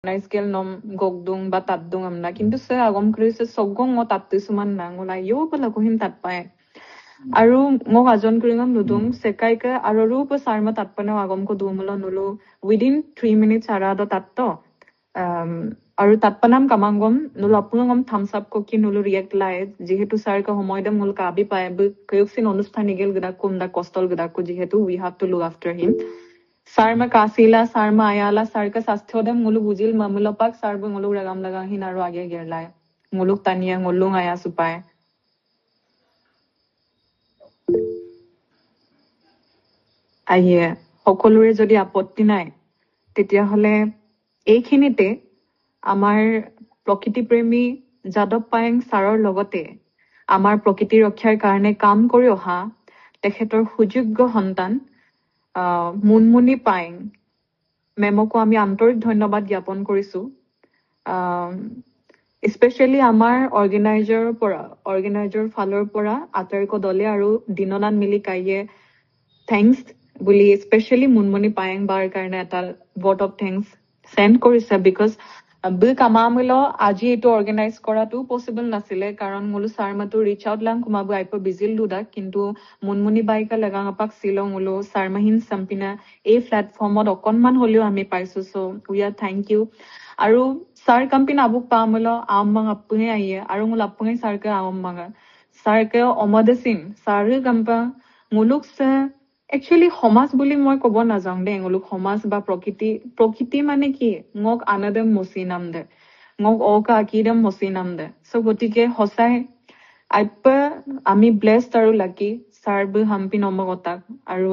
naiskel nom gogdung ba tatdung amna কিন্তু সে আগম কৰিছে সগং ও তাত্তুসমান না ngula yo pala ko him tat pae aru mo ajon kringam nudung sekaike aru rup sarma tatpana agam ko dumulo nulu within 3 minutes ara do tatto aru tatpanam kamangom nulu apungom thumbs up ko ki nulu react lai jehetu sar ka homoy dem mul ka abi pae kayuksin অনুষ্ঠানি গেল গদা কোমদা কষ্টল গদা ko jehetu we have to look after him Sarma Kasila, Sarma Ayala, Sarka Sasthodam, Mulu Bujil, Mamulapak, Sarbu Mulu Ragam Laga, Hinaru Age Gerlai, Muluk Tania, Mulung Ayasupai. আইয়ে সকলোৰে যদি আপত্তি নাই তেতিয়াহলে এইখিনিতে আমাৰ প্ৰকৃতিপ্ৰেমী যাদৱ পায়েং ছাৰৰ লগতে আমাৰ প্ৰকৃতি ৰক্ষাৰ কাৰণে কাম কৰি অহা তেখেতৰ সুযোগ্য সন্তান মুনমুনি পায়েং মেমকো আমি আন্তৰিক ধন্যবাদ জ্ঞাপন কৰিছো স্পেচিয়েলি আমাৰ অৰ্গেনাইজাৰ ফালৰ পৰা আটাইকো দলে আৰু দিননান মিলি কাইয়ে থেংকস বুলি স্পেচিয়েলি মুনমুনি পায়েং বাৰ কাৰণে এটা ভোট অফ থেংকস সেন্ড কৰিছে বিকজ বিল কামামিলো আজি এইটো অৰ্গেনাইজ কৰাটো পসিবল নাছিলে কাৰণ মুলু সাৰমাটো ৰিচ আউট লাং কুমাবু আইপ বিজিল দুদা কিন্তু মুনমুনি বাইকা লগাং আপাক সিলো মুলু সাৰমাহিন সম্পিনা এই প্লেটফৰ্মত অকনমান হলেও আমি পাইছো so we are thank you আৰু সাৰ কম্পিনা আবুক পামলো আমং আপুঙে আইয়ে আৰু মুল আপুঙে সাৰকে আমং সাৰকে অমদসিন সাৰ কম্পা মুলুক সে একচুয়ালি সমাজ বুলি মই কব নাযাওঁ দে এঙলুক সমাজ বা প্ৰকৃতি মানে কি মোক আনাদম মচি নাম দে মোক অকা আকিদম মচি নাম দে সো গতিকে সঁচাই আইপ আমি ব্লেসড আৰু লাকি সাৰবু হাম্পি নমগতাক আৰু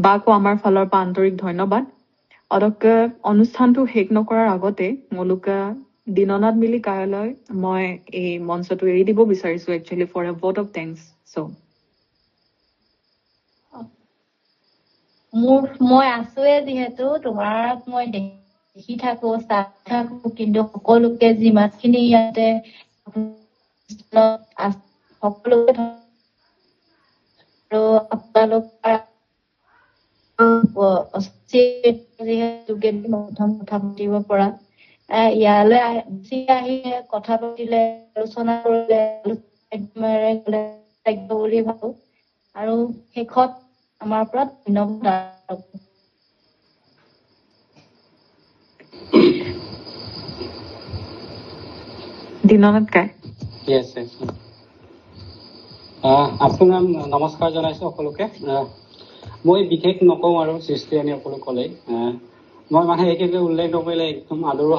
বাকো আমাৰ ফালৰ পৰা আন্তৰিক ধন্যবাদ অদকে অনুষ্ঠানটো শেষ নকৰাৰ আগতে মলুকা দিননাথ মিলি কাৰ্যালয় মই এই মঞ্চটো এৰি দিব বিচাৰিছো actually for a vote of thanks so মই আছোৱে যিহেতু তোমাক মই দেখি থাকো চাই থাকো কিন্তু সকলোকে যিমানখিনি ইয়াতে সকলোকে আৰু আপোনালোক যিহেতু প্ৰথম কথা পাতিব পৰা ইয়ালৈ আহি কথা পাতিলে আলোচনা কৰিলে বুলি ভাবো আৰু শেষত আমাৰ পৰা ধন্যবাদ দিননাথ কাই Yes. আপোনাক নমস্কাৰ জনাইছো সকলোকে মই বিশেষ নকওঁ আৰু সৃষ্টি আনি সকলো ক'লে মই মানে একেবাৰে উল্লেখ নকৰিলে একদম আদৰৰ